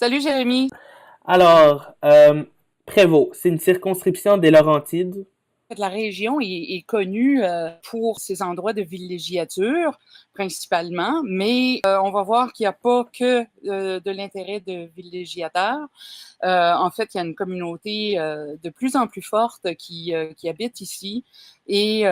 Salut Jérémy. Alors, Prévost, c'est une circonscription des Laurentides. La région est connue pour ses endroits de villégiature principalement, mais on va voir qu'il n'y a pas que de l'intérêt de villégiateurs. En fait, il y a une communauté de plus en plus forte qui habite ici et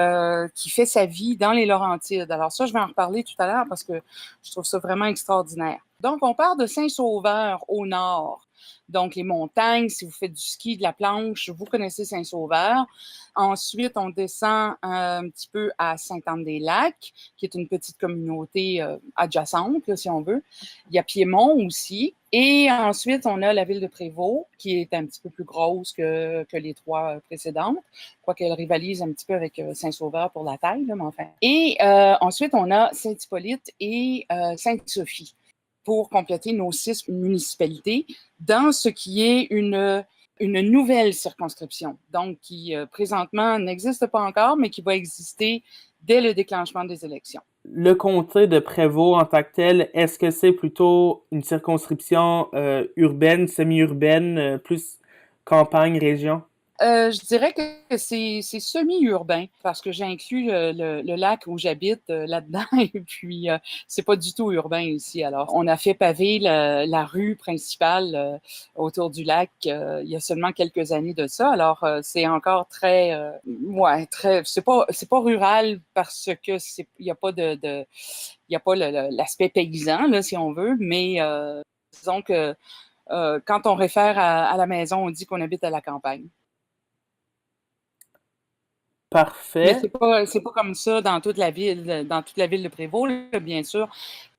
qui fait sa vie dans les Laurentides. Alors ça, je vais en reparler tout à l'heure parce que je trouve ça vraiment extraordinaire. Donc, on part de Saint-Sauveur au nord. Donc, les montagnes, si vous faites du ski, de la planche, vous connaissez Saint-Sauveur. Ensuite, on descend un petit peu à Sainte-Anne-des-Lacs, qui est une petite communauté adjacente, là, si on veut. Il y a Piémont aussi. Et ensuite, on a la ville de Prévost, qui est un petit peu plus grosse que les trois précédentes, quoiqu'elle rivalise un petit peu avec Saint-Sauveur pour la taille, là, mais enfin. Et ensuite, on a Saint-Hippolyte et Sainte-Sophie pour compléter nos 6 municipalités dans ce qui est une nouvelle circonscription, donc qui présentement n'existe pas encore, mais qui va exister dès le déclenchement des élections. Le comté de Prévost en tant que tel, est-ce que c'est plutôt une circonscription urbaine, semi-urbaine, plus campagne, région? Je dirais que c'est semi-urbain parce que j'ai inclus le lac où j'habite là-dedans et puis c'est pas du tout urbain ici. Alors, on a fait paver la rue principale autour du lac il y a seulement quelques années de ça. Alors, c'est encore très, ouais, très, c'est pas rural parce que il y a pas il y a pas l'aspect paysan là, si on veut, mais disons que quand on réfère à la maison, on dit qu'on habite à la campagne. Mais Parfait. c'est pas comme ça dans toute la ville de Prévost, là, bien sûr.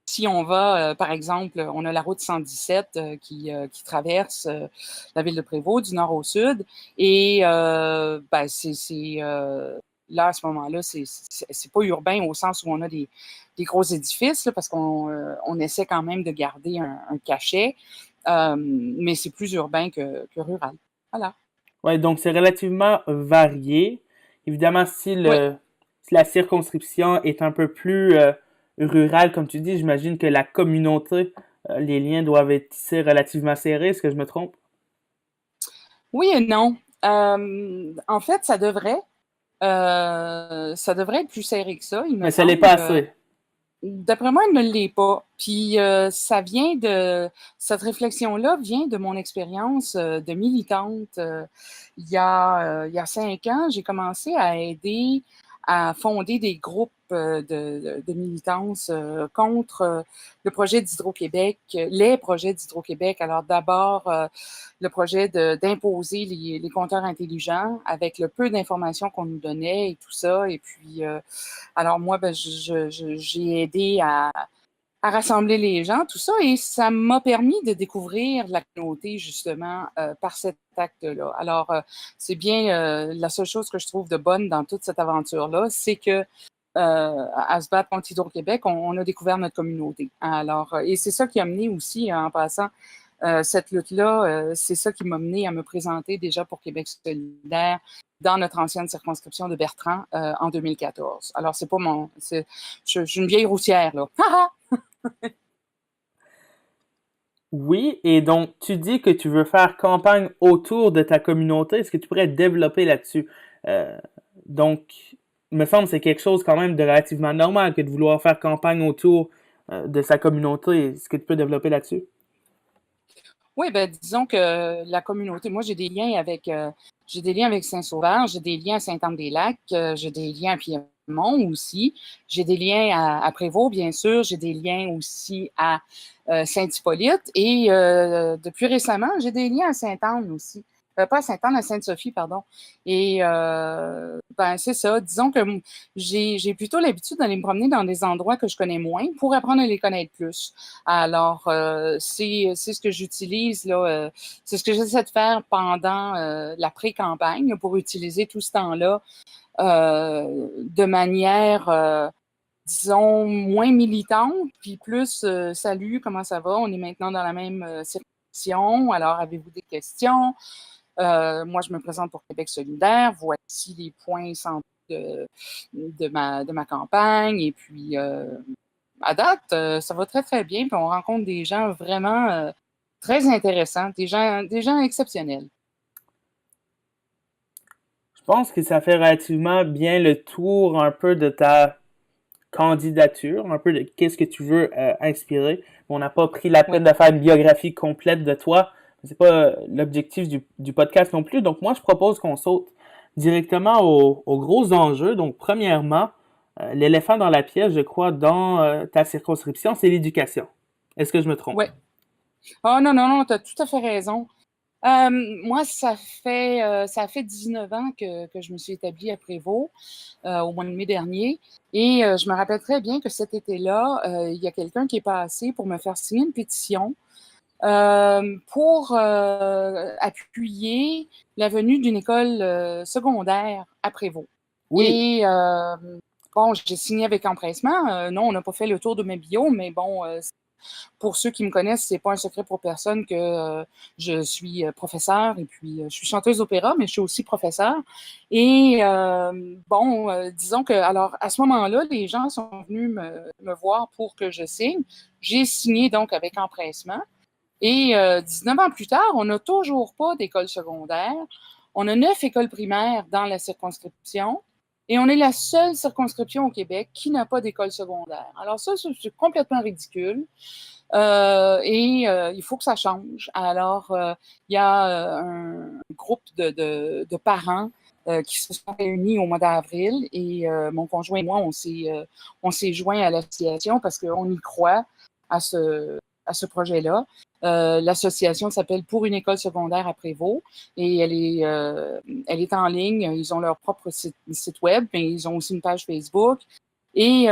Si on va, par exemple, on a la route 117 qui traverse la ville de Prévost du nord au sud. Et ben, là, à ce moment-là, c'est pas urbain au sens où on a des gros édifices, là, parce qu'on essaie quand même de garder un cachet. Mais c'est plus urbain que rural. Voilà. Ouais, donc c'est relativement varié. Évidemment, Oui. si la circonscription est un peu plus rurale, comme tu dis, j'imagine que la communauté, les liens doivent être tissés relativement serrés. Est-ce que je me trompe? Oui et non. En fait, ça devrait être plus serré que ça, il me Mais ça l'est pas semble. assez. D'après moi, il ne l'est pas. Puis cette réflexion-là vient de mon expérience de militante. Il y a 5 ans, j'ai commencé à aider à fonder des groupes de militance contre le projet d'Hydro-Québec, les projets d'Hydro-Québec. Alors d'abord, le projet d'imposer les compteurs intelligents avec le peu d'informations qu'on nous donnait et tout ça. Et puis, alors moi, ben, j'ai aidé à rassembler les gens, tout ça, et ça m'a permis de découvrir la communauté, justement, par cet acte-là. Alors, c'est bien la seule chose que je trouve de bonne dans toute cette aventure-là, c'est que à se battre contre Hydro-Québec, on a découvert notre communauté. Alors, et c'est ça qui a mené aussi, en passant, cette lutte-là, c'est ça qui m'a mené à me présenter déjà pour Québec solidaire dans notre ancienne circonscription de Bertrand en 2014. Alors, c'est pas je suis une vieille routière, là. Oui, et donc tu dis que tu veux faire campagne autour de ta communauté. Est-ce que tu pourrais développer là-dessus? Euh, donc, il me semble que c'est quelque chose quand même de relativement normal que de vouloir faire campagne autour de sa communauté. Est-ce que tu peux développer là-dessus? Oui, ben disons que la communauté, moi j'ai des liens avec Saint-Sauveur, j'ai des liens à Sainte-Anne-des-Lacs, j'ai des liens à Piémont aussi, j'ai des liens à Prévost, bien sûr, j'ai des liens aussi à Saint-Hippolyte et depuis récemment, j'ai des liens à Sainte-Anne aussi. Pas à Sainte-Anne, à Sainte-Sophie, pardon. Et ben c'est ça. Disons que j'ai plutôt l'habitude d'aller me promener dans des endroits que je connais moins pour apprendre à les connaître plus. Alors, c'est ce que j'utilise, là, c'est ce que j'essaie de faire pendant la pré-campagne pour utiliser tout ce temps-là de manière, disons, moins militante, puis plus salut, comment ça va? On est maintenant dans la même circonscription, alors avez-vous des questions? Moi, je me présente pour Québec solidaire. Voici les points centraux de ma campagne. Et puis, à date, ça va très, très bien. Puis on rencontre des gens vraiment très intéressants, des gens exceptionnels. Je pense que ça fait relativement bien le tour un peu de ta candidature, un peu de qu'est-ce que tu veux inspirer. On n'a pas pris la Oui. peine de faire une biographie complète de toi. C'est pas l'objectif du podcast non plus. Donc moi, je propose qu'on saute directement aux gros enjeux. Donc premièrement, l'éléphant dans la pièce, je crois, dans ta circonscription, c'est l'éducation. Est-ce que je me trompe? Oui. Oh non, tu as tout à fait raison. Moi, ça fait 19 ans que je me suis établie à Prévost, au mois de mai dernier. Et je me rappelle très bien que cet été-là, il y a quelqu'un qui est passé pour me faire signer une pétition pour appuyer la venue d'une école secondaire à Prévost. Oui. Et bon, j'ai signé avec empressement. Non, on n'a pas fait le tour de mes bio, mais bon, pour ceux qui me connaissent, c'est pas un secret pour personne que je suis professeure et puis je suis chanteuse d'opéra, mais je suis aussi professeure. Et bon, disons que, alors, à ce moment-là, les gens sont venus me voir pour que je signe. J'ai signé donc avec empressement. Et 19 ans plus tard, on n'a toujours pas d'école secondaire. On a 9 écoles primaires dans la circonscription. Et on est la seule circonscription au Québec qui n'a pas d'école secondaire. Alors ça, c'est complètement ridicule. Et il faut que ça change. Alors, il y a un groupe de parents qui se sont réunis au mois d'avril et mon conjoint et moi, on s'est joints à l'association parce qu'on y croit à ce projet-là. L'association s'appelle Pour une école secondaire à Prévost et elle est en ligne. Ils ont leur propre site web, mais ils ont aussi une page Facebook. Et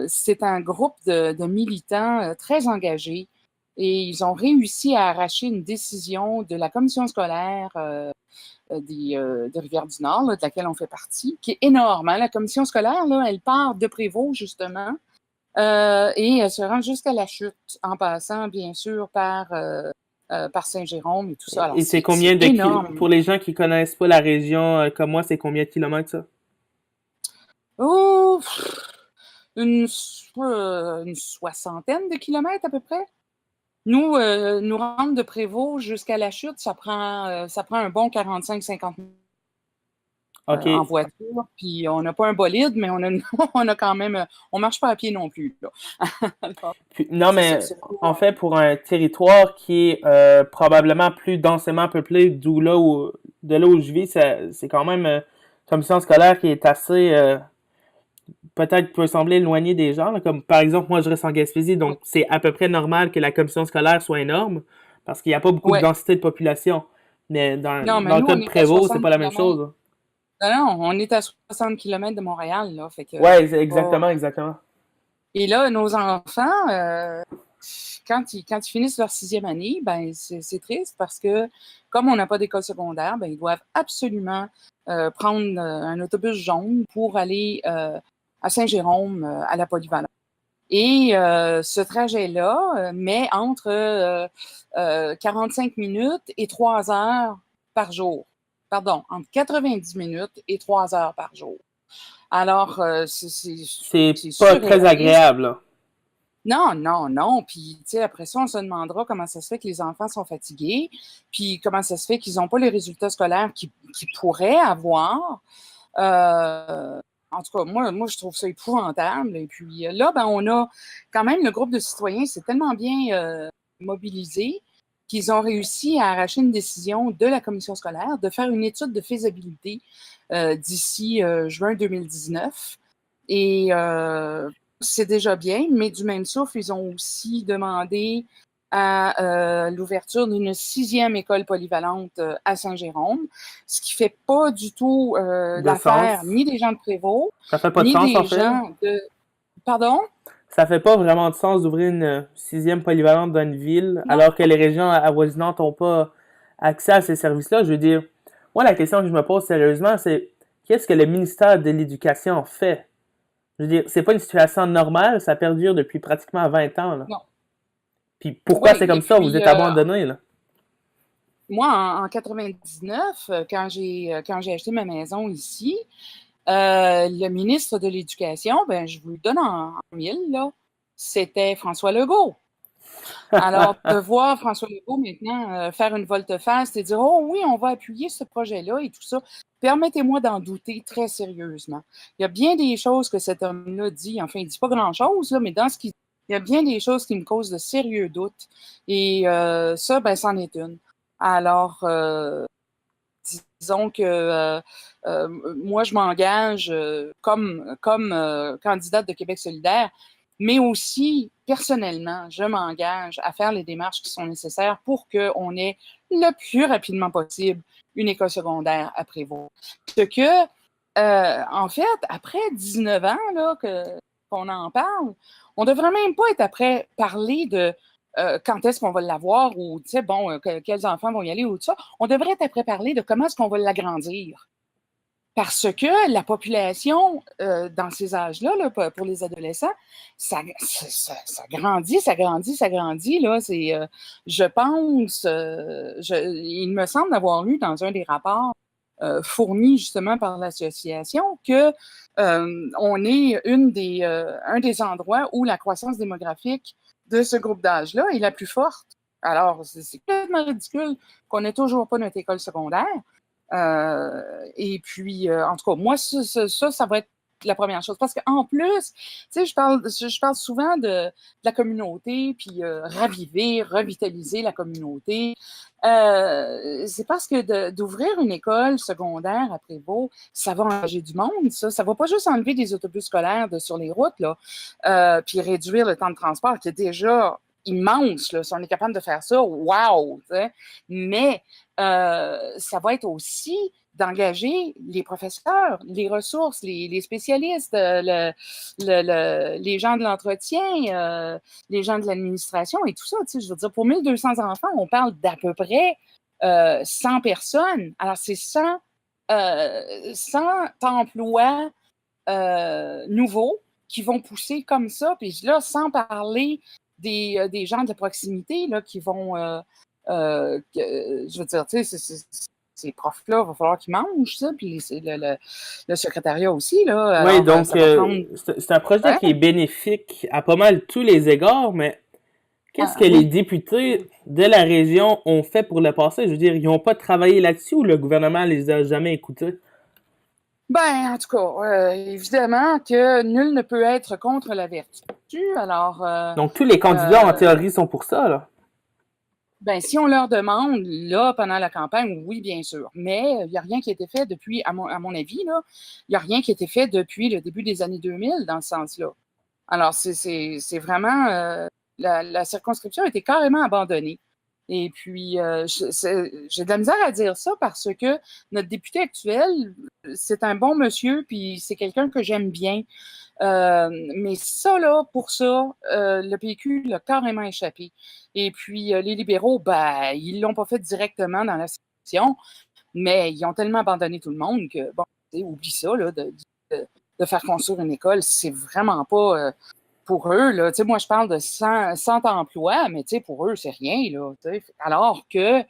c'est un groupe de militants très engagés. Et ils ont réussi à arracher une décision de la commission scolaire de Rivière-du-Nord, là, de laquelle on fait partie, qui est énorme. Hein? La commission scolaire, là, elle part de Prévost, justement, et elle se rend jusqu'à la chute, en passant, bien sûr, par Saint-Jérôme et tout ça. Alors, Et c'est c'est combien de énorme. pour les gens qui connaissent pas la région comme moi, c'est combien de kilomètres ça? Oh, une soixantaine de kilomètres à peu près. Nous rendre de Prévost jusqu'à la chute, ça prend un bon 45-50 minutes OK. en voiture. Puis on n'a pas un bolide, mais on a quand même, on marche pas à pied non plus. Là. Alors, Non, mais en fait, pour un territoire qui est probablement plus densément peuplé, de là où je vis, c'est quand même une commission scolaire qui est assez, peut-être peut sembler éloignée des gens. Là, comme par exemple, moi je reste en Gaspésie, donc c'est à peu près normal que la commission scolaire soit énorme, parce qu'il n'y a pas beaucoup de ouais. densité de population. Mais Non, mais dans le nous, cas on de est à Prévost, c'est 60 pas la même kilomètres. chose. Non, on est à 60 km de Montréal, là. Fait que Ouais, c'est pas... exactement. Et là, nos enfants, quand ils finissent leur 6e année, ben c'est triste parce que comme on n'a pas d'école secondaire, ben ils doivent absolument prendre un autobus jaune pour aller à Saint-Jérôme, à la polyvalente. Et ce trajet-là met entre 45 minutes et 3 heures par jour. Pardon, entre 90 minutes et 3 heures par jour. Alors, C'est c'est pas très surréaliste. agréable, là. Non. Puis, tu sais, après ça, on se demandera comment ça se fait que les enfants sont fatigués, puis comment ça se fait qu'ils n'ont pas les résultats scolaires qu'ils pourraient avoir. En tout cas, moi, je trouve ça épouvantable. Et puis là, ben, on a quand même le groupe de citoyens, c'est tellement bien mobilisé qu'ils ont réussi à arracher une décision de la commission scolaire de faire une étude de faisabilité d'ici juin 2019. Et c'est déjà bien, mais du même souffle, ils ont aussi demandé à l'ouverture d'une 6e école polyvalente à Saint-Jérôme, ce qui fait pas du tout l'affaire ni des gens de Prévost, Ça fait pas de ni sens, en des fait. gens de... Pardon? Ça fait pas vraiment de sens d'ouvrir une 6e polyvalente dans une ville, Non. alors que les régions avoisinantes n'ont pas accès à ces services-là. Je veux dire, moi, la question que je me pose sérieusement, c'est qu'est-ce que le ministère de l'Éducation fait? Je veux dire, c'est pas une situation normale, ça perdure depuis pratiquement 20 ans, là. Non. Puis pourquoi Oui, c'est comme et ça? Vous puis êtes abandonné, là. moi, en 99, quand j'ai acheté ma maison ici, le ministre de l'Éducation, ben, je vous le donne en mille, là, c'était François Legault. Alors, de voir François Legault maintenant faire une volte-face et dire oh oui, on va appuyer ce projet-là et tout ça, permettez-moi d'en douter très sérieusement. Il y a bien des choses que cet homme-là dit, enfin, il ne dit pas grand-chose, là, mais dans ce qu'il dit, il y a bien des choses qui me causent de sérieux doutes. Et ça, ben, c'en est une. Alors, disons que moi, je m'engage comme candidate de Québec solidaire, mais aussi, personnellement, je m'engage à faire les démarches qui sont nécessaires pour qu'on ait le plus rapidement possible une école secondaire à Prévost. Parce que, en fait, après 19 ans là, qu'on en parle, on ne devrait même pas être après parler de quand est-ce qu'on va l'avoir ou, tu sais, bon, quels enfants vont y aller ou tout ça. On devrait être après parler de comment est-ce qu'on va l'agrandir. Parce que la population, dans ces âges-là, là, pour les adolescents, ça grandit, ça grandit, ça grandit. Là, je pense, il me semble avoir lu dans un des rapports fournis justement par l'association que on est un des endroits où la croissance démographique de ce groupe d'âge-là est la plus forte. Alors, c'est complètement ridicule qu'on n'ait toujours pas notre école secondaire. Et puis, en tout cas, moi, ça va être la première chose. Parce qu'en plus, tu sais, je parle souvent de la communauté, puis raviver, revitaliser la communauté. C'est parce que d'ouvrir une école secondaire à Prévost, ça va engager du monde, ça. Ça va pas juste enlever des autobus scolaires sur les routes, là, puis réduire le temps de transport qui est déjà immense, là. Si on est capable de faire ça, wow! Mais ça va être aussi d'engager les professeurs, les ressources, les spécialistes, les gens de l'entretien, les gens de l'administration et tout ça. Tu sais, je veux dire, pour 1200 enfants, on parle d'à peu près 100 personnes. Alors, c'est 100 emplois nouveaux qui vont pousser comme ça. Puis là, sans parler des gens de proximité là, qui vont... je veux dire, tu sais, ces profs-là, il va falloir qu'ils mangent ça, puis le secrétariat aussi, là. Oui, Alors, donc ça va prendre... c'est un projet Ouais, qui est bénéfique à pas mal tous les égards, mais qu'est-ce que les oui. députés de la région ont fait pour le passé? Je veux dire, ils n'ont pas travaillé là-dessus ou le gouvernement les a jamais écoutés? Ben, en tout cas, évidemment que nul ne peut être contre la vertu. Alors, Donc tous les candidats en théorie sont pour ça, là. ben, si on leur demande, là, pendant la campagne, oui, bien sûr. Mais il n'y a rien qui a été fait depuis, à mon avis, là, il n'y a rien qui a été fait depuis le début des années 2000 dans ce sens-là. Alors, c'est vraiment... la circonscription a été carrément abandonnée. Et puis, j'ai de la misère à dire ça parce que notre député actuel, c'est un bon monsieur, puis c'est quelqu'un que j'aime bien. Mais ça, là, pour ça, le PQ l'a carrément échappé. Et puis, les libéraux, ben, ils l'ont pas fait directement dans la section, mais ils ont tellement abandonné tout le monde que, bon, oublie ça, là, de faire construire une école, c'est vraiment pas pour eux, là. Tu sais, moi, je parle de 100 emplois, mais tu sais, pour eux, c'est rien, là. Tu sais. Alors que,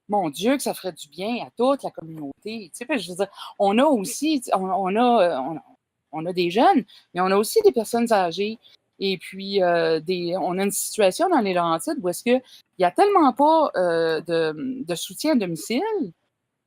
mon Dieu, que ça ferait du bien à toute la communauté. Tu sais, je veux dire, on a aussi, on a des jeunes, mais on a aussi des personnes âgées. Et puis, on a une situation dans les Laurentides où est-ce qu'il n'y a tellement pas de soutien à domicile.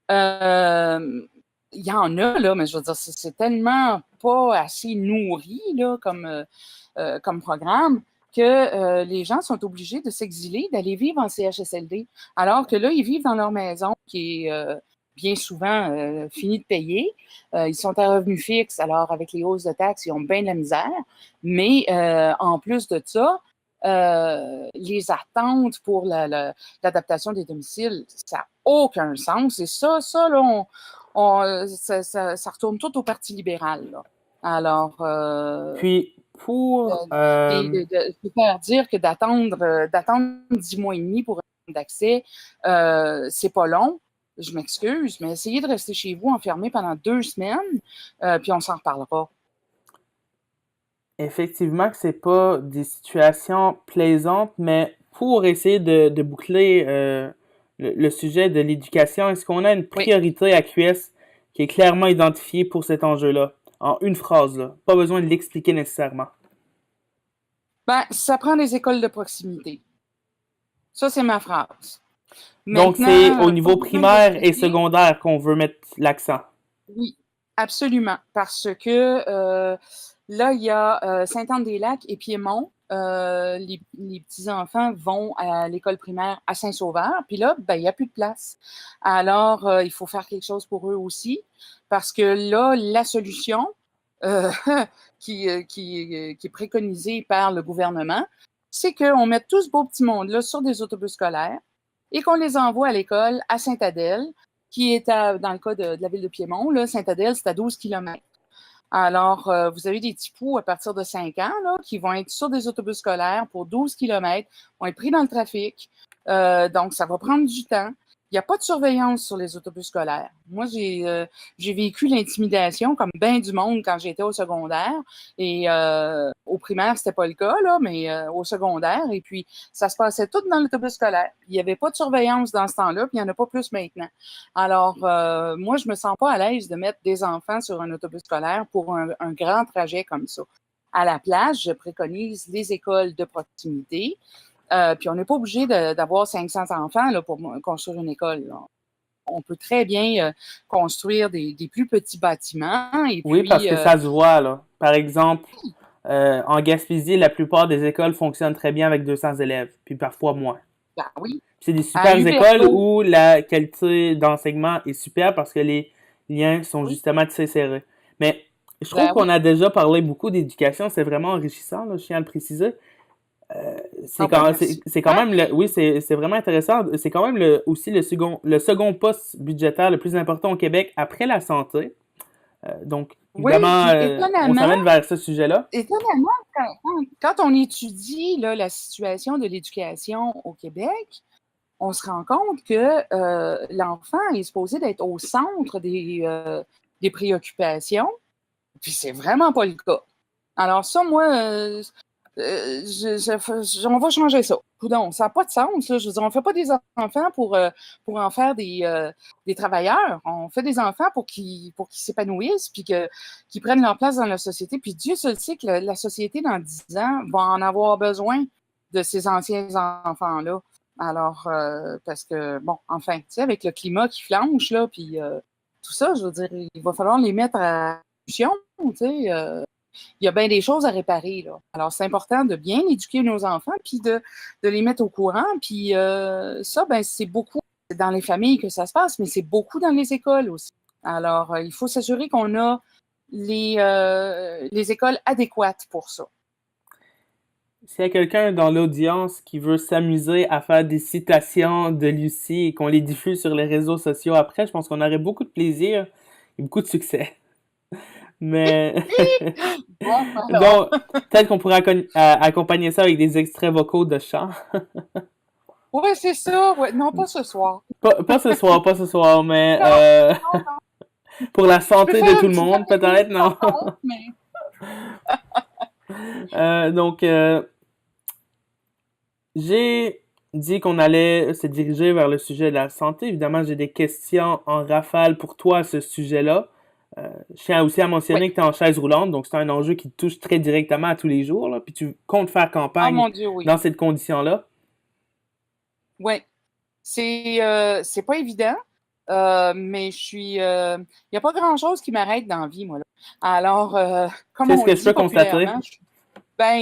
Il y en a, là, mais je veux dire, c'est tellement pas assez nourri là, comme programme que les gens sont obligés de s'exiler, d'aller vivre en CHSLD. Alors que là, ils vivent dans leur maison qui est bien souvent finie de payer. Ils sont à revenu fixe, alors avec les hausses de taxes, ils ont bien de la misère. Mais en plus de ça, les attentes pour l'adaptation des domiciles, ça n'a aucun sens. Et ça là, ça retourne tout au Parti libéral. Là. Alors, Puis pour se faire dire que d'attendre 10 mois et demi pour un d'accès, c'est pas long. Je m'excuse, mais essayez de rester chez vous enfermé pendant 2 semaines, puis on s'en reparlera. effectivement que c'est pas des situations plaisantes, mais pour essayer de boucler le sujet de l'éducation, est-ce qu'on a une Oui. priorité à QS qui est clairement identifiée pour cet enjeu-là? En une phrase, là. Pas besoin de l'expliquer nécessairement. Ben, ça prend des écoles de proximité. Ça, c'est ma phrase. Donc, c'est Maintenant, au pas niveau besoin primaire et d'expliquer. secondaire qu'on veut mettre l'accent. Oui, absolument. Parce que là, il y a Sainte-Anne-des-Lacs et Piémont. Les petits-enfants vont à l'école primaire à Saint-Sauveur. Puis là, ben, il n'y a plus de place. Alors, il faut faire quelque chose pour eux aussi. Parce que là, la solution euh, qui est préconisée par le gouvernement, c'est qu'on mette tout ce beau petit monde-là sur des autobus scolaires et qu'on les envoie à l'école à Sainte-Adèle, qui est dans le cas de la ville de Piémont, là, Sainte-Adèle, c'est à 12 kilomètres. Alors, vous avez des petits poux à partir de 5 ans là, qui vont être sur des autobus scolaires pour 12 kilomètres, vont être pris dans le trafic. Donc, ça va prendre du temps. Il n'y a pas de surveillance sur les autobus scolaires. Moi, j'ai vécu l'intimidation comme bien du monde quand j'étais au secondaire. Et au primaire, c'était pas le cas, là, mais au secondaire. Et puis, ça se passait tout dans l'autobus scolaire. Il n'y avait pas de surveillance dans ce temps-là, puis il n'y en a pas plus maintenant. Alors, moi, je me sens pas à l'aise de mettre des enfants sur un autobus scolaire pour un grand trajet comme ça. À la place, je préconise les écoles de proximité. Puis on n'est pas obligé d'avoir 500 enfants là, pour construire une école. Là. On peut très bien construire des plus petits bâtiments et Oui, parce puis que ça se voit, là. Par exemple, en Gaspésie, la plupart des écoles fonctionnent très bien avec 200 élèves, puis parfois moins. ben oui. C'est des À super écoles Huberto, où la qualité d'enseignement est super parce que les liens sont oui, justement tissés serrés. Mais je trouve ben qu'on oui. a déjà parlé beaucoup d'éducation, c'est vraiment enrichissant, là, je tiens à le préciser. Ah ben merci. C'est quand Hein? même oui, c'est vraiment intéressant. C'est quand même aussi le second poste budgétaire le plus important au Québec après la santé. Donc, Oui, évidemment, puis on s'amène vers ce sujet-là. étonnamment quand on étudie là, la situation de l'éducation au Québec, on se rend compte que l'enfant est supposé d'être au centre des préoccupations, puis c'est vraiment pas le cas. Alors ça, moi, on va changer ça. Coudonc, ça n'a pas de sens. Là. Je veux dire, on ne fait pas des enfants pour en faire des travailleurs. On fait des enfants pour qu'ils s'épanouissent, puis qu'ils prennent leur place dans la société. Puis Dieu seul sait que la société, dans 10 ans, va en avoir besoin de ces anciens enfants-là. Alors, parce que, bon, enfin, tu sais, avec le climat qui flanche, là, puis tout ça, je veux dire, il va falloir les mettre à discussion, tu sais. Il y a bien des choses à réparer, là. Alors, c'est important de bien éduquer nos enfants, puis de les mettre au courant. Puis ça, ben, c'est beaucoup dans les familles que ça se passe, mais c'est beaucoup dans les écoles aussi. Alors, il faut s'assurer qu'on a les écoles adéquates pour ça. S'il y a quelqu'un dans l'audience qui veut s'amuser à faire des citations de Lucie et qu'on les diffuse sur les réseaux sociaux après, je pense qu'on aurait beaucoup de plaisir et beaucoup de succès. Mais Bon, alors. donc, peut-être qu'on pourrait accompagner ça avec des extraits vocaux de chant. Oui, c'est ça. Ouais. Non, pas ce soir. Pas ce soir, mais Non, non, non. pour la Je peux santé de faire tout un le petit monde, karaoké peut-être, sans non. compte, mais Donc, j'ai dit qu'on allait se diriger vers le sujet de la santé. Évidemment, j'ai des questions en rafale pour toi à ce sujet-là. Je tiens aussi à oui. mentionner que tu es en chaise roulante, donc c'est un enjeu qui te touche très directement à tous les jours, là, puis tu comptes faire Oh campagne mon Dieu, oui. dans cette condition-là. Oui. C'est pas évident, mais je suis. Il n'y a pas grand-chose qui m'arrête dans la vie, moi. Là. Alors, comme C'est ce on que je dit peux constater. populairement, ben,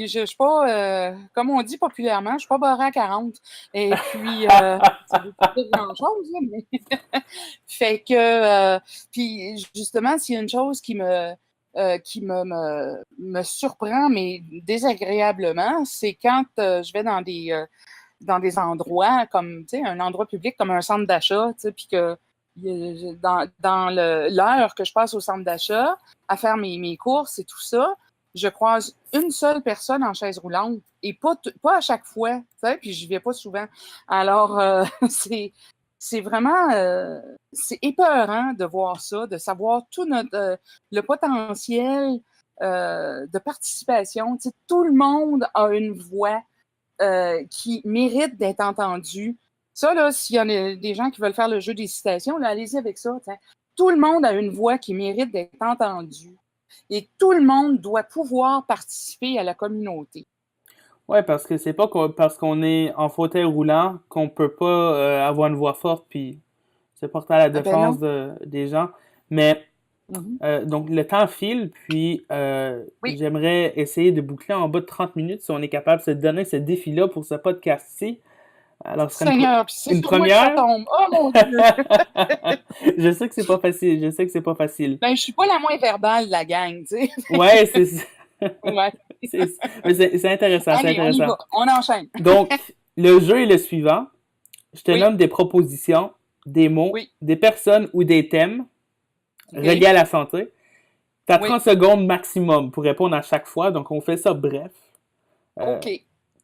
je suis pas, comme on dit populairement, je suis pas barré à 40. Et puis, ça veut pas dire grand-chose, là, mais fait que, puis justement, s'il y a une chose qui me surprend, mais désagréablement, c'est quand je vais dans des endroits comme, tu sais, un endroit public comme un centre d'achat, tu sais, puis que dans l'heure que je passe au centre d'achat à faire mes courses et tout ça, je croise une seule personne en chaise roulante et pas à chaque fois, tu sais, puis je vais pas souvent. Alors, c'est vraiment, c'est épeurant de voir ça, de savoir tout le potentiel de participation. Tu sais, tout le monde a une voix qui méritent d'être entendus. Ça, là, s'il y en a des gens qui veulent faire le jeu des citations, là, allez-y avec ça. T'sais. Tout le monde a une voix qui mérite d'être entendue. Et tout le monde doit pouvoir participer à la communauté. Ouais, parce que c'est pas parce qu'on est en fauteuil roulant qu'on peut pas avoir une voix forte puis se porter à la Ah ben défense non. des gens. Mais Mhm. donc le temps file, puis Oui. j'aimerais essayer de boucler en bas de 30 minutes si on est capable de se donner ce défi-là pour ce podcast-ci. Alors, ce serait Seigneur, puis c'est une sur moi que ça première. tombe. Oh mon Dieu! Je sais que c'est pas facile, je sais que c'est pas facile. Ben, je suis pas la moins verbale de la gang, tu sais. Ouais, Ouais. c'est mais c'est intéressant, c'est Allez, on y intéressant. va. On enchaîne. Donc, le jeu est le suivant. Je te Oui, nomme des propositions, des mots, oui, des personnes ou des thèmes reliés OK. à la santé. Tu as Oui, 30 secondes maximum pour répondre à chaque fois, donc on fait ça bref. Euh, OK.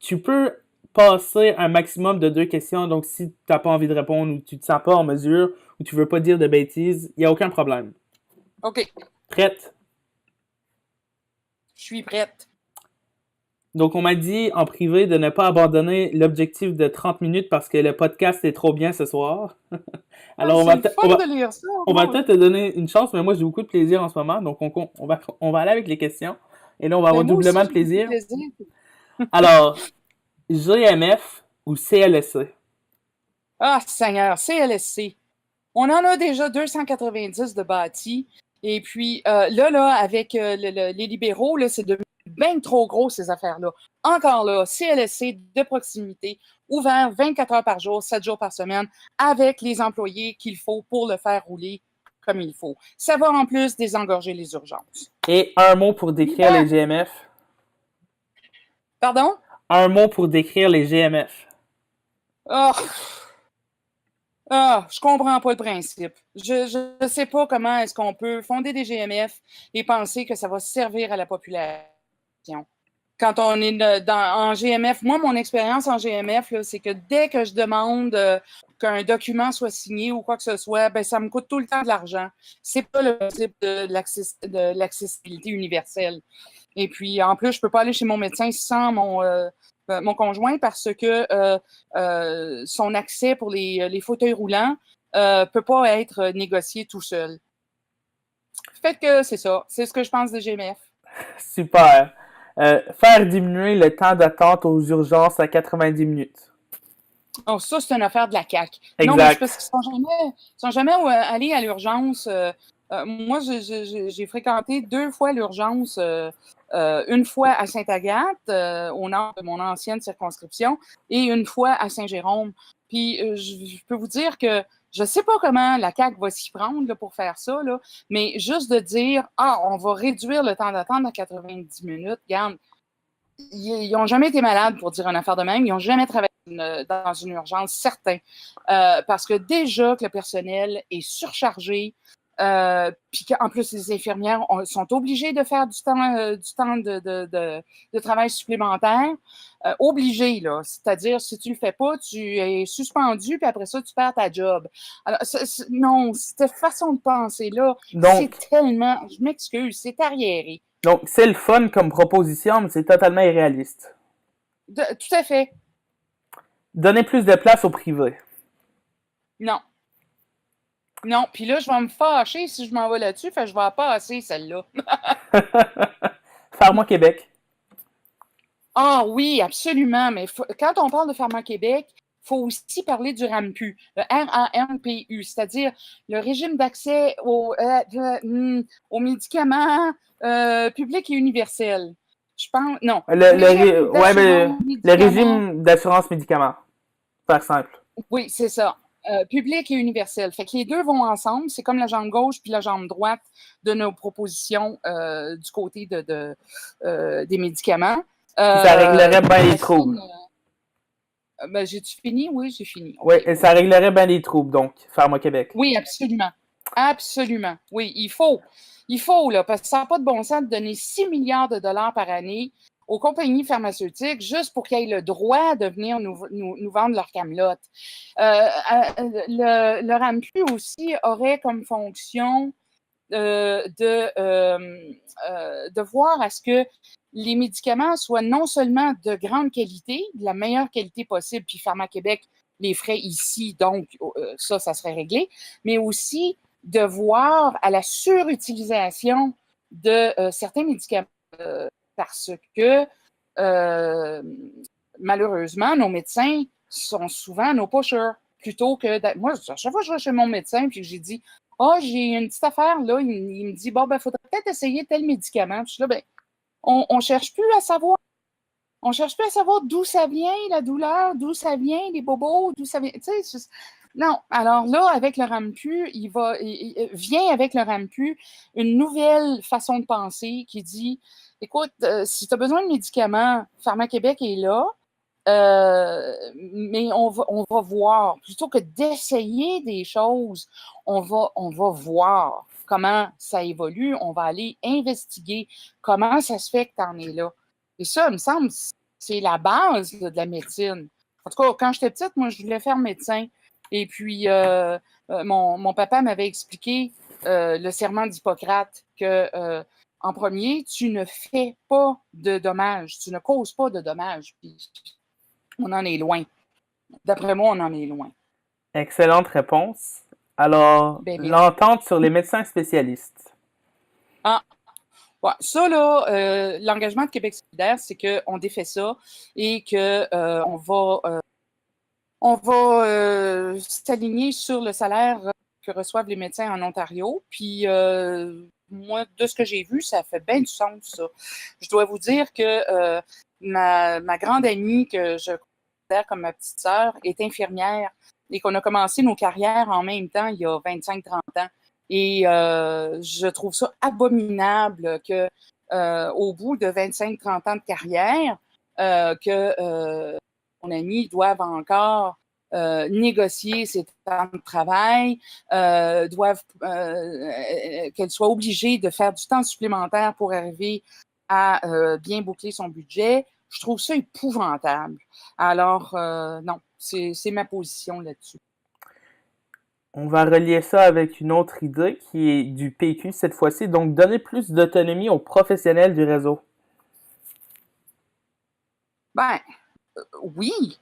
Tu peux passer un maximum de 2 questions, donc si tu n'as pas envie de répondre ou tu te sens pas en mesure ou tu veux pas dire de bêtises, il n'y a aucun problème. OK. Prête? Je suis prête. Donc, on m'a dit en privé de ne pas abandonner l'objectif de 30 minutes parce que le podcast est trop bien ce soir. Ah, Alors, c'est le fun de lire ça. on va Mon peut-être Dieu. te donner une chance, mais moi, j'ai beaucoup de plaisir en ce moment. Donc, on va aller avec les questions. Et là, on va Ben, avoir moi doublement aussi, de j'ai beaucoup de plaisir. plaisir. Alors, GMF ou CLSC? Ah, Seigneur, CLSC. On en a déjà 290 de bâtis. Et puis, là, avec les libéraux, là, c'est devenu bien trop gros, ces affaires-là. Encore là, CLSC de proximité, ouvert 24 heures par jour, 7 jours par semaine, avec les employés qu'il faut pour le faire rouler comme il faut. Ça va en plus désengorger les urgences. Et un mot pour décrire Ah, les GMF. pardon? Un mot pour décrire les GMF. Oh, je comprends pas le principe. Je ne sais pas comment est-ce qu'on peut fonder des GMF et penser que ça va servir à la population. Quand on est en GMF, moi, mon expérience en GMF, là, c'est que dès que je demande qu'un document soit signé ou quoi que ce soit, ben, ça me coûte tout le temps de l'argent. C'est pas le principe de l'accessibilité universelle. Et puis, en plus, je peux pas aller chez mon médecin sans mon conjoint parce que son accès pour les fauteuils roulants peut pas être négocié tout seul. Fait que c'est ça. C'est ce que je pense des GMF. Super. Faire diminuer le temps d'attente aux urgences à 90 minutes. Oh, ça, c'est une affaire de la CAQ. Non, mais c'est Exact. parce qu'ils sont jamais allés à l'urgence. Moi, j'ai fréquenté 2 fois l'urgence, une fois à Sainte-Agathe, au nord de mon ancienne circonscription, et une fois à Saint-Jérôme. Puis, je peux vous dire que je ne sais pas comment la CAQ va s'y prendre là, pour faire ça, là, mais juste de dire, on va réduire le temps d'attente à 90 minutes, regarde, ils n'ont jamais été malades pour dire une affaire de même. Ils n'ont jamais travaillé dans une urgence, certain. Parce que déjà que le personnel est surchargé, puis qu'en plus, les infirmières sont obligées de faire du temps de travail supplémentaire. Obligé, là. C'est-à-dire, si tu le fais pas, tu es suspendu, puis après ça, tu perds ta job. Alors, non, cette façon de penser-là, c'est Donc, tellement, je m'excuse, c'est arriéré. donc c'est le fun comme proposition, mais c'est totalement irréaliste. Tout à fait. Donner plus de place au privé. Non. Non, puis là, je vais me fâcher si je m'en vais là-dessus, fait que je vais en passer celle-là. Pharma Québec. Ah oui, absolument, mais quand on parle de Pharma Québec, il faut aussi parler du RAMPU, le RAMPU, c'est-à-dire le régime d'accès aux médicaments publics et universels. Je pense, non, régime Ouais, mais d'assurance le médicaments. régime d'assurance médicaments. Faire simple. Oui, c'est ça. Public et universel. Fait que les deux vont ensemble. C'est comme la jambe gauche puis la jambe droite de nos propositions du côté des médicaments. Puis ça réglerait bien les Christine, troubles. ben, j'ai-tu fini? Oui, j'ai fini. Oui, OK. et ça réglerait bien les troubles, donc, Pharma Québec. Oui, absolument. Absolument. Oui, il faut. Il faut, là, parce que ça n'a pas de bon sens de donner 6 milliards de dollars par année aux compagnies pharmaceutiques juste pour qu'ils aient le droit de venir nous vendre leur camelote. Le RAMQ aussi aurait comme fonction de voir à ce que les médicaments soient non seulement de grande qualité, de la meilleure qualité possible, puis Pharma Québec les ferait ici, donc ça serait réglé, mais aussi de voir à la surutilisation de certains médicaments parce que malheureusement, nos médecins sont souvent nos pushers. Plutôt que moi, à chaque fois que je vais chez mon médecin puis que j'ai dit j'ai une petite affaire, là, il me dit bon, ben, faudrait peut-être essayer tel médicament. Puis je suis là, ben, on cherche plus à savoir. On cherche plus à savoir d'où ça vient, la douleur, d'où ça vient, les bobos, d'où ça vient. Tu sais, non. Alors là, avec le RAMQ, il vient avec le RAMQ une nouvelle façon de penser qui dit écoute, si tu as besoin de médicaments, Pharma-Québec est là, mais on va voir. Plutôt que d'essayer des choses, on va voir comment ça évolue. On va aller investiguer comment ça se fait que tu en es là. Et ça, il me semble, c'est la base là, de la médecine. En tout cas, quand j'étais petite, moi, je voulais faire médecin. Et puis, mon papa m'avait expliqué le serment d'Hippocrate que, en premier, tu ne fais pas de dommages, tu ne causes pas de dommages. Puis, on en est loin. D'après moi, on en est loin. Excellente réponse. Alors, Ben, l'entente sur les médecins spécialistes. Ah, ouais, ça, là, l'engagement de Québec solidaire, c'est qu'on défait ça et qu'on on va s'aligner sur le salaire que reçoivent les médecins en Ontario. Puis, moi, de ce que j'ai vu, ça fait bien du sens, ça. Je dois vous dire que ma grande amie, que je considère comme ma petite sœur, est infirmière et qu'on a commencé nos carrières en même temps il y a 25-30 ans. Et je trouve ça abominable que au bout de 25-30 ans de carrière, que mon ami doivent encore négocier ses temps de travail, qu'elle soit obligée de faire du temps supplémentaire pour arriver à bien boucler son budget. Je trouve ça épouvantable. Alors, non, c'est ma position là-dessus. On va relier ça avec une autre idée qui est du PQ cette fois-ci, donc donner plus d'autonomie aux professionnels du réseau. Ben, oui.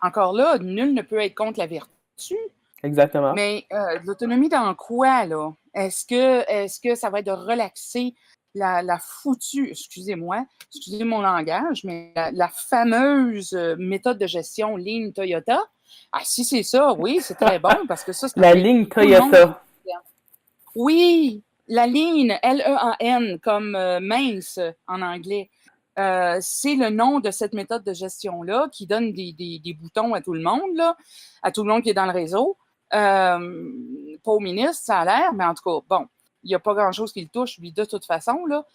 Encore là, nul ne peut être contre la vertu. Exactement. Mais l'autonomie dans quoi, là? Est-ce que ça va être de relaxer la foutue, excusez mon langage, mais la fameuse méthode de gestion Lean Toyota? Ah, si c'est ça, oui, c'est très bon, parce que ça La ligne Toyota. Oui, la Lean, L-E-A-N, comme mince en anglais. C'est le nom de cette méthode de gestion-là qui donne des boutons à tout le monde, là, à tout le monde qui est dans le réseau. Pas au ministre, ça a l'air, mais en tout cas, bon, il n'y a pas grand-chose qui le touche, lui, de toute façon, là.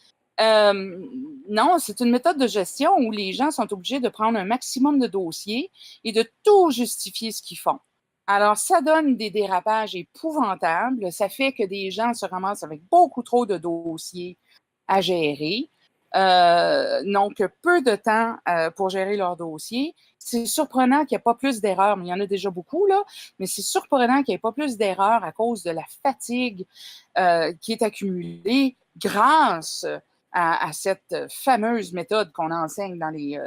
Non, c'est une méthode de gestion où les gens sont obligés de prendre un maximum de dossiers et de tout justifier ce qu'ils font. Alors, ça donne des dérapages épouvantables. Ça fait que des gens se ramassent avec beaucoup trop de dossiers à gérer. N'ont que peu de temps pour gérer leurs dossiers. C'est surprenant qu'il n'y ait pas plus d'erreurs, mais il y en a déjà beaucoup, là, mais c'est surprenant qu'il n'y ait pas plus d'erreurs à cause de la fatigue qui est accumulée grâce à cette fameuse méthode qu'on enseigne dans les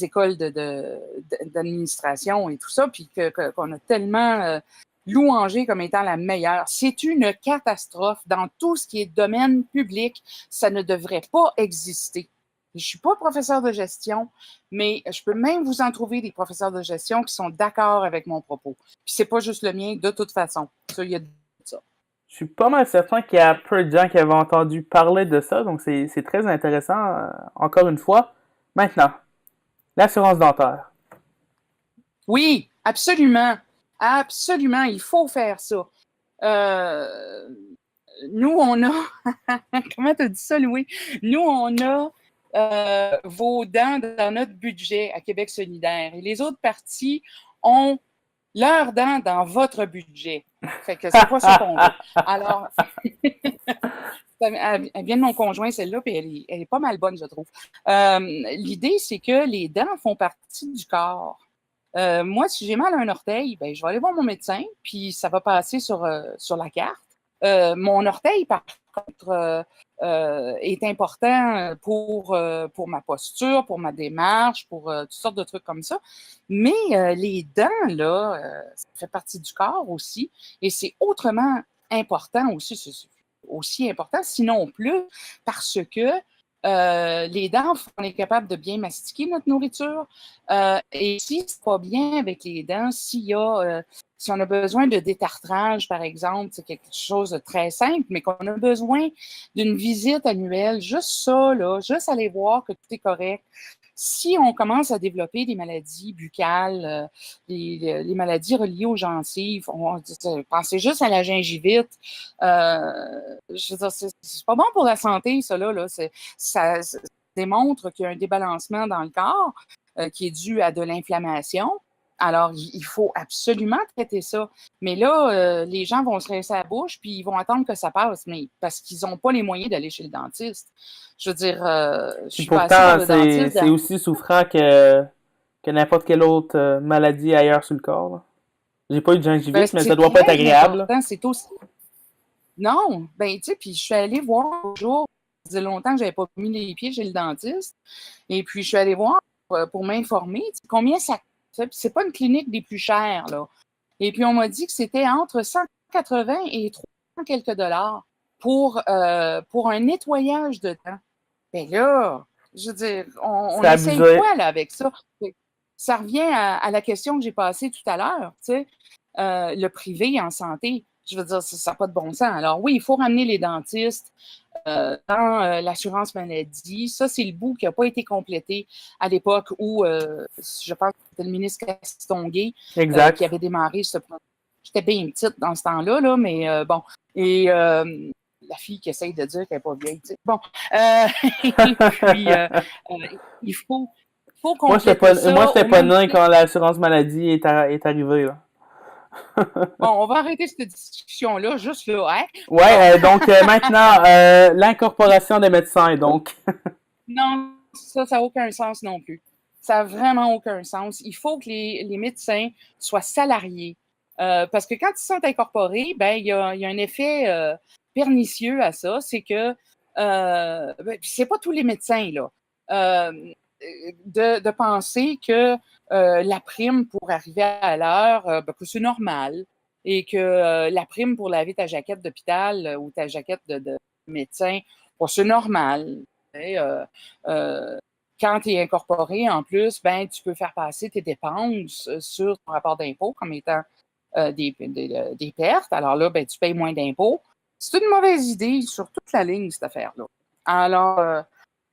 écoles d'administration et tout ça, puis qu'on a tellement louangé comme étant la meilleure. C'est une catastrophe dans tout ce qui est domaine public. Ça ne devrait pas exister. Je ne suis pas professeur de gestion, mais je peux même vous en trouver des professeurs de gestion qui sont d'accord avec mon propos. Puis c'est pas juste le mien, de toute façon. Ça, il y a ça. Je suis pas mal certain qu'il y a peu de gens qui avaient entendu parler de ça, donc c'est très intéressant. Encore une fois, maintenant, l'assurance dentaire. Oui, absolument. Absolument, il faut faire ça. Nous, on a... Comment tu as dit ça, Louis? Nous, on a vos dents dans notre budget à Québec solidaire. Et les autres partis ont leurs dents dans votre budget. Fait que c'est pas ça qu'on veut. Alors, elle vient de mon conjoint, celle-là, puis elle est pas mal bonne, je trouve. L'idée, c'est que les dents font partie du corps. Moi, si j'ai mal à un orteil, ben, je vais aller voir mon médecin, puis ça va passer sur la carte. Mon orteil, par contre, est important pour ma posture, pour ma démarche, pour toutes sortes de trucs comme ça. Mais les dents, là, ça fait partie du corps aussi, et c'est autrement important aussi, c'est aussi important, sinon plus, parce que les dents, on est capable de bien mastiquer notre nourriture. Et si c'est pas bien avec les dents, si on a besoin de détartrage, par exemple, c'est quelque chose de très simple, mais qu'on a besoin d'une visite annuelle, juste ça, là, juste aller voir que tout est correct. Si on commence à développer des maladies buccales, les maladies reliées aux gencives, pensez juste à la gingivite. Je veux dire, c'est pas bon pour la santé, ça, là. Ça démontre qu'il y a un débalancement dans le corps qui est dû à de l'inflammation. Alors, il faut absolument traiter ça. Mais là, les gens vont se rincer la bouche puis ils vont attendre que ça passe, mais parce qu'ils n'ont pas les moyens d'aller chez le dentiste. Je veux dire, je Puis suis passée par pourtant, le dentiste. c'est aussi souffrant que n'importe quelle autre maladie ailleurs sur le corps, là. J'ai pas eu de Ben, gingivite, mais ça c'est doit pas être très agréable. important. C'est aussi. Non, ben, tu sais, puis je suis allée voir un jour. Ça faisait longtemps que je n'avais pas mis les pieds chez le dentiste. Et puis, je suis allée voir pour m'informer combien ça coûte. C'est pas une clinique des plus chères, là. Et puis, on m'a dit que c'était entre 180 et 300 quelques dollars pour un nettoyage de dents. Ben là, je veux dire, on C'est essaye abusé. quoi là avec ça? Ça revient à la question que j'ai passée tout à l'heure, tu sais, le privé en santé. Je veux dire, ça n'a pas de bon sens. Alors oui, il faut ramener les dentistes dans l'assurance maladie. Ça, c'est le bout qui n'a pas été complété à l'époque où, je pense que c'était le ministre Castonguay Exact. qui avait démarré ce projet. J'étais bien petite dans ce temps-là, là, mais bon. Et la fille qui essaye de dire qu'elle n'est pas vieille. Tu sais. Bon. Et puis, il faut compléter ça. Moi, j'étais pas né quand l'assurance maladie est arrivée, là. Bon, on va arrêter cette discussion-là, juste là, hein? Ouais, donc maintenant, l'incorporation des médecins, donc. Non, ça n'a aucun sens non plus. Ça n'a vraiment aucun sens. Il faut que les médecins soient salariés. Parce que quand ils sont incorporés, ben, il y a un effet pernicieux à ça. C'est que c'est pas tous les médecins, là, de penser que la prime pour arriver à l'heure, que c'est normal. Et que la prime pour laver ta jaquette d'hôpital ou ta jaquette de médecin, c'est normal. Quand tu es incorporé, en plus, ben, tu peux faire passer tes dépenses sur ton rapport d'impôt comme étant des pertes. Alors là, ben, tu payes moins d'impôts. C'est une mauvaise idée sur toute la ligne, cette affaire-là. Alors,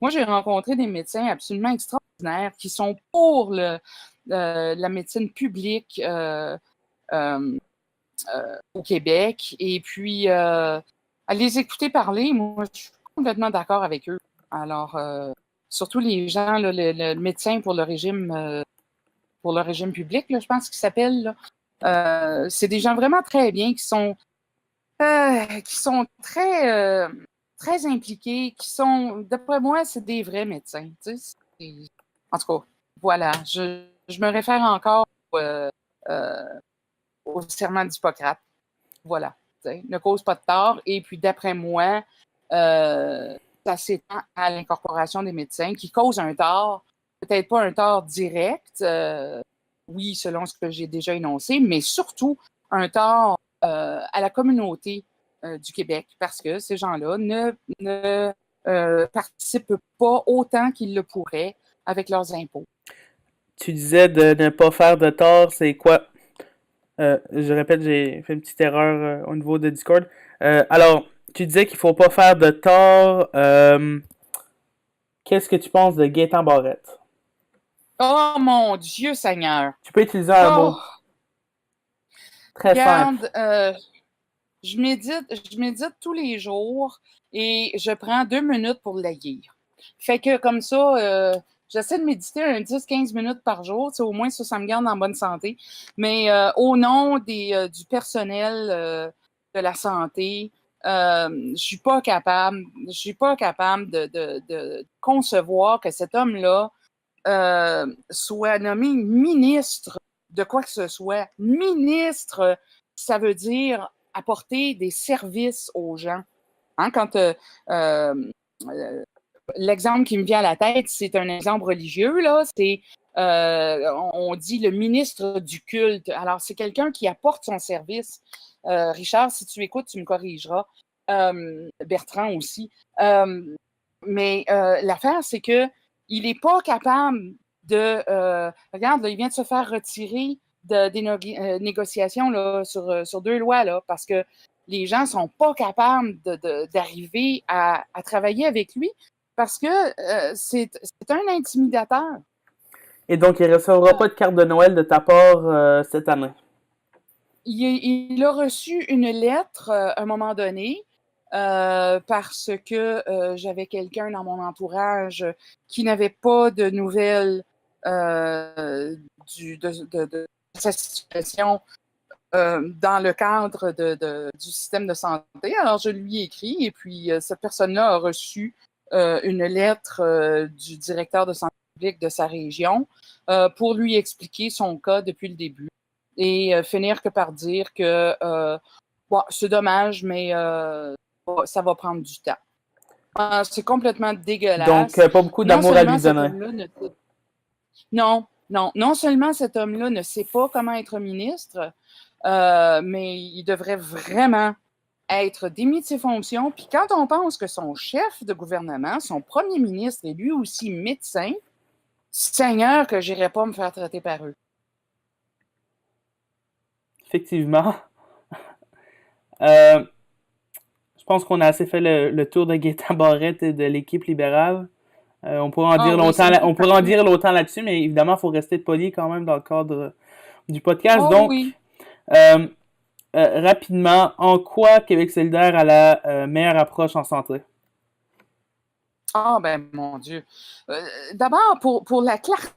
moi, j'ai rencontré des médecins absolument extraordinaires qui sont pour la médecine publique au Québec. Et puis, à les écouter parler, moi, je suis complètement d'accord avec eux. Alors, surtout les gens, là, le médecin pour le régime public, là, je pense qu'il s'appelle. C'est des gens vraiment très bien qui sont très, très impliqués, qui sont, d'après moi, c'est des vrais médecins. Tu sais, en tout cas, voilà. Je me réfère encore au serment d'Hippocrate. Voilà. Ne cause pas de tort. Et puis, d'après moi, ça s'étend à l'incorporation des médecins qui causent un tort, peut-être pas un tort direct, oui, selon ce que j'ai déjà énoncé, mais surtout un tort à la communauté du Québec, parce que ces gens-là ne participent pas autant qu'ils le pourraient avec leurs impôts. Tu disais de ne pas faire de tort, c'est quoi? Je répète, j'ai fait une petite erreur au niveau de Discord. Alors, tu disais qu'il faut pas faire de tort. Qu'est-ce que tu penses de Gaétan Barrette? Oh mon Dieu Seigneur! Tu peux utiliser un mot. Très simple. Regarde, je médite tous les jours et je prends 2 minutes pour le lire. Fait que comme ça, j'essaie de méditer un 10-15 minutes par jour. Au moins, ça me garde en bonne santé. Mais au nom du personnel de la santé, je suis pas capable de concevoir que cet homme-là soit nommé ministre de quoi que ce soit. Ministre, ça veut dire apporter des services aux gens. Hein, quand l'exemple qui me vient à la tête, c'est un exemple religieux, là, c'est on dit le ministre du culte. Alors, c'est quelqu'un qui apporte son service. Richard, si tu écoutes, tu me corrigeras. Bertrand aussi. Mais l'affaire, c'est que il n'est pas capable de... regarde, là, il vient de se faire retirer des négociations là, sur 2 lois, là, parce que les gens ne sont pas capables d'arriver à travailler avec lui parce que c'est un intimidateur. Et donc, il ne recevra pas de carte de Noël de ta part cette année. Il a reçu une lettre à un moment donné parce que j'avais quelqu'un dans mon entourage qui n'avait pas de nouvelles de sa situation dans le cadre du système de santé. Alors, je lui ai écrit et puis cette personne-là a reçu une lettre du directeur de santé publique de sa région pour lui expliquer son cas depuis le début et finir que par dire que bon, c'est dommage, mais ça va prendre du temps. C'est complètement dégueulasse. Donc, pas beaucoup d'amour à lui donner. Non seulement cet homme-là ne sait pas comment être ministre, mais il devrait vraiment être démis de ses fonctions. Puis quand on pense que son chef de gouvernement, son premier ministre, est lui aussi médecin, Seigneur que j'irai pas me faire traiter par eux. Effectivement. Je pense qu'on a assez fait le tour de Gaétan Barrette et de l'équipe libérale. On pourra en dire longtemps là-dessus, mais évidemment, il faut rester poli quand même dans le cadre du podcast. Donc, rapidement, en quoi Québec solidaire a la meilleure approche en santé? Ah, ben, mon Dieu. D'abord, pour la clarté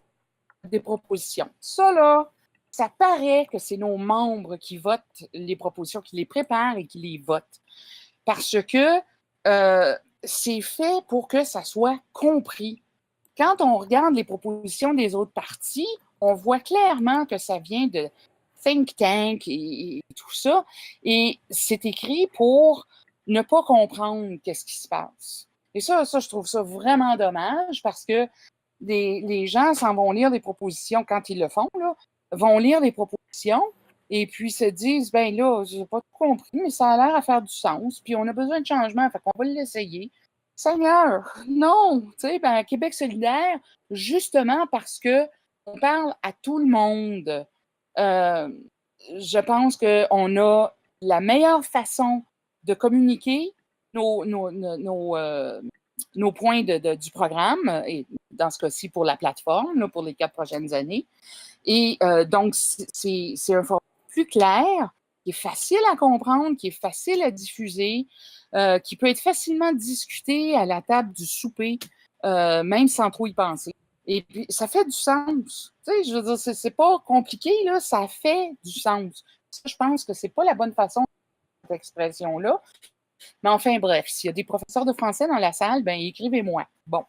des propositions. Ça, là, ça paraît que c'est nos membres qui votent les propositions, qui les préparent et qui les votent. Parce que c'est fait pour que ça soit compris. Quand on regarde les propositions des autres partis, on voit clairement que ça vient de think tank et tout ça. Et c'est écrit pour ne pas comprendre qu'est-ce qui se passe. Et ça, je trouve ça vraiment dommage parce que les gens s'en vont lire des propositions quand ils le font, là, vont lire les propositions et puis se disent, ben là, j'ai pas tout compris, mais ça a l'air à faire du sens, puis on a besoin de changement, fait qu'on va l'essayer. Seigneur, non, tu sais, ben, Québec solidaire, justement parce que on parle à tout le monde, je pense qu'on a la meilleure façon de communiquer nos points du programme, et dans ce cas-ci pour la plateforme, là, pour les 4 prochaines années. Et donc, c'est un format plus clair, qui est facile à comprendre, qui est facile à diffuser, qui peut être facilement discuté à la table du souper, même sans trop y penser. Et puis, ça fait du sens. Tu sais, je veux dire, c'est pas compliqué, là, ça fait du sens. Ça, je pense que c'est pas la bonne façon de cette expression-là. Mais enfin, bref, s'il y a des professeurs de français dans la salle, ben écrivez-moi. Bon.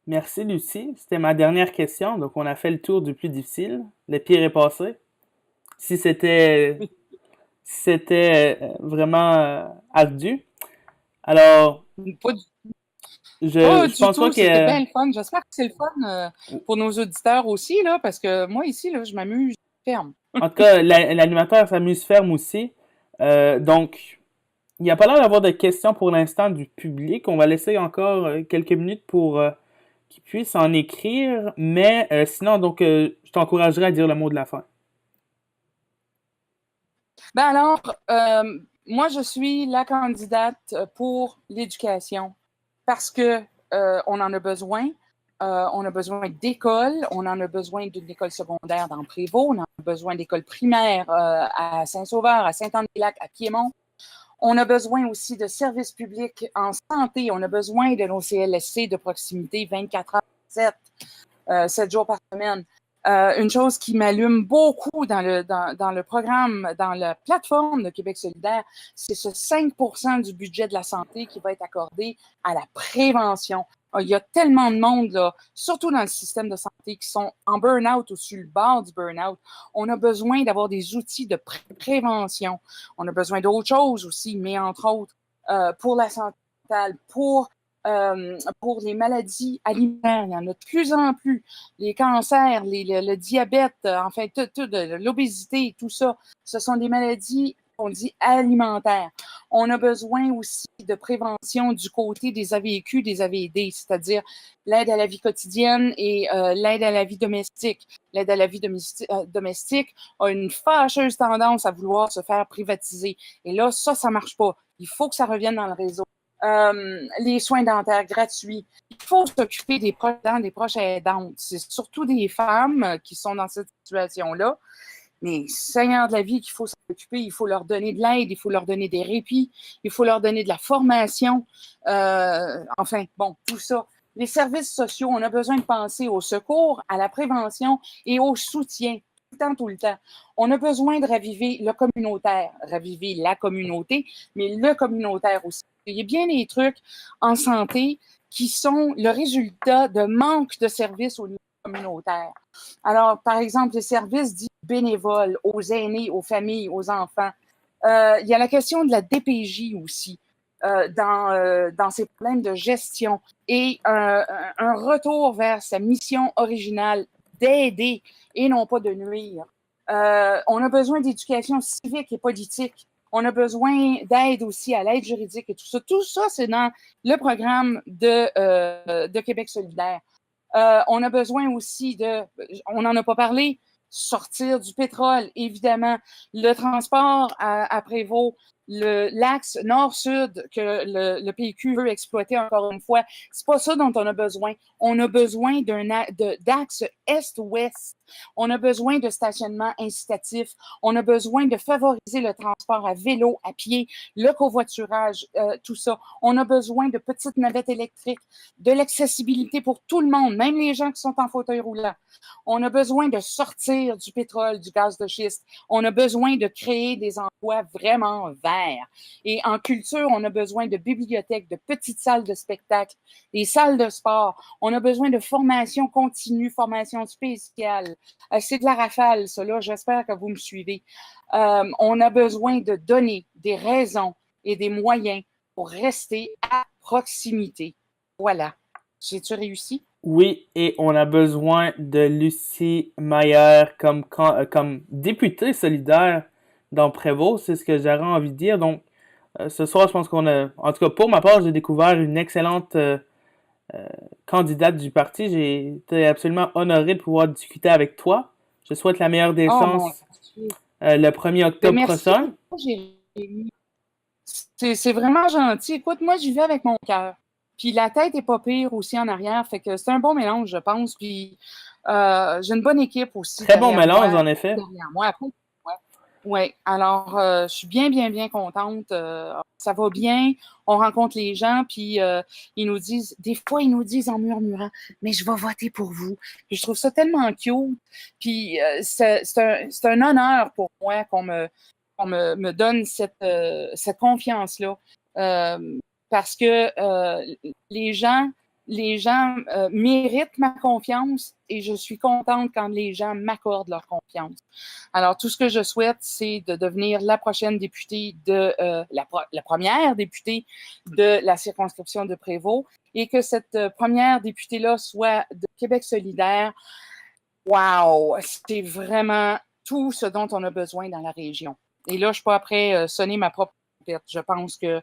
Merci, Lucie. C'était ma dernière question. Donc, on a fait le tour du plus difficile. Le pire est passé. Si c'était vraiment ardu. Alors, je pense pas que c'était bien le fun. J'espère que c'est le fun pour nos auditeurs aussi, là, parce que moi, ici, là, je m'amuse ferme. En tout cas, l'animateur s'amuse ferme aussi. Donc, il n'y a pas l'air d'avoir de questions pour l'instant du public. On va laisser encore quelques minutes pour qu'ils puissent en écrire. Mais sinon, donc, je t'encouragerais à dire le mot de la fin. Ben alors, moi, je suis la candidate pour l'éducation parce que on en a besoin. On a besoin d'écoles, on en a besoin d'une école secondaire dans Prévost, on en a besoin d'écoles primaires à Saint-Sauveur, à Saint-Anne-des-Lacs, à Piémont. On a besoin aussi de services publics en santé. On a besoin de nos CLSC de proximité 24 heures 7 jours par semaine. Une chose qui m'allume beaucoup dans le programme, dans la plateforme de Québec solidaire, c'est ce 5% du budget de la santé qui va être accordé à la prévention. Il y a tellement de monde, là, surtout dans le système de santé, qui sont en burn-out ou sur le bord du burn-out. On a besoin d'avoir des outils de prévention. On a besoin d'autres choses aussi, mais entre autres, pour la santé mentale, pour les maladies alimentaires, il y en a de plus en plus. Les cancers, le diabète, enfin, l'obésité, tout ça, ce sont des maladies on dit alimentaire. On a besoin aussi de prévention du côté des AVQ, des AVD, c'est-à-dire l'aide à la vie quotidienne et l'aide à la vie domestique. L'aide à la vie domestique a une fâcheuse tendance à vouloir se faire privatiser. Et là, ça marche pas. Il faut que ça revienne dans le réseau. Les soins dentaires gratuits. Il faut s'occuper des proches aidantes. C'est surtout des femmes qui sont dans cette situation-là. Mais Seigneur de la vie qu'il faut s'occuper, il faut leur donner de l'aide, il faut leur donner des répits, il faut leur donner de la formation. Enfin, bon, tout ça. Les services sociaux, on a besoin de penser au secours, à la prévention et au soutien. Tout le temps. On a besoin de raviver le communautaire, raviver la communauté, mais le communautaire aussi. Il y a bien des trucs en santé qui sont le résultat de manque de services au niveau communautaire. Alors, par exemple, les services dits bénévoles aux aînés, aux familles, aux enfants. Il y a la question de la DPJ aussi dans ces problèmes de gestion et un retour vers sa mission originale d'aider et non pas de nuire. On a besoin d'éducation civique et politique. On a besoin d'aide aussi à l'aide juridique et tout ça. Tout ça, c'est dans le programme de Québec solidaire. On a besoin aussi on n'en a pas parlé, sortir du pétrole, évidemment. Le transport à Prévost, l'axe nord-sud que le PQ veut exploiter encore une fois, c'est pas ça dont on a besoin. On a besoin d'axe est-ouest. On a besoin de stationnement incitatif. On a besoin de favoriser le transport à vélo, à pied, le covoiturage, tout ça. On a besoin de petites navettes électriques, de l'accessibilité pour tout le monde, même les gens qui sont en fauteuil roulant. On a besoin de sortir du pétrole, du gaz de schiste. On a besoin de créer des emplois vraiment verts. Et en culture, on a besoin de bibliothèques, de petites salles de spectacle, des salles de sport. On a besoin de formation continue, formation spéciale. C'est de la rafale, ça là. J'espère que vous me suivez. On a besoin de donner des raisons et des moyens pour rester à proximité. Voilà. J'ai-tu réussi? Oui, et on a besoin de Lucie Maillère comme députée solidaire dans Prévost, c'est ce que j'aurais envie de dire. Donc, ce soir, je pense en tout cas pour ma part, j'ai découvert une excellente candidate du parti. J'ai été absolument honoré de pouvoir discuter avec toi. Je souhaite la meilleure des chances le 1er octobre prochain. C'est vraiment gentil. Écoute, moi, j'y vais avec mon cœur. Puis la tête est pas pire aussi en arrière, fait que c'est un bon mélange, je pense. Puis j'ai une bonne équipe aussi. Très bon mélange, en effet. Moi, après, ouais. Alors, je suis bien contente. Ça va bien. On rencontre les gens, puis ils nous disent, des fois, ils nous disent en murmurant, mais je vais voter pour vous. Puis je trouve ça tellement cute. Puis c'est un honneur pour moi qu'on me donne cette confiance-là. Parce que les gens méritent ma confiance et je suis contente quand les gens m'accordent leur confiance. Alors, tout ce que je souhaite, c'est de devenir la prochaine députée la première députée de la circonscription de Prévost et que cette première députée-là soit de Québec solidaire. Wow! C'est vraiment tout ce dont on a besoin dans la région. Et là, je ne suis pas après sonner ma propre trompette. Je pense que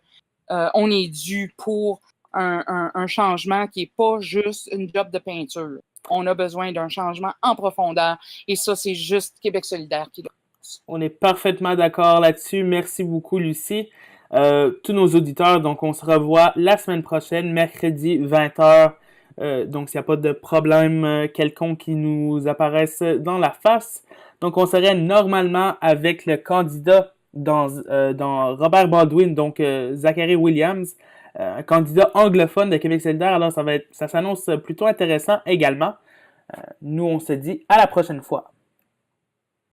on est dû pour un changement qui n'est pas juste une job de peinture. On a besoin d'un changement en profondeur et ça, c'est juste Québec solidaire qui le fait. On est parfaitement d'accord là-dessus. Merci beaucoup, Lucie. Tous nos auditeurs, donc on se revoit la semaine prochaine, mercredi 20h. Donc, s'il n'y a pas de problème quelconque qui nous apparaisse dans la face. Donc, on serait normalement avec le candidat dans Robert Baldwin, donc Zachary Williams, un candidat anglophone de Québec solidaire. Alors, ça s'annonce plutôt intéressant également. Nous, on se dit à la prochaine fois.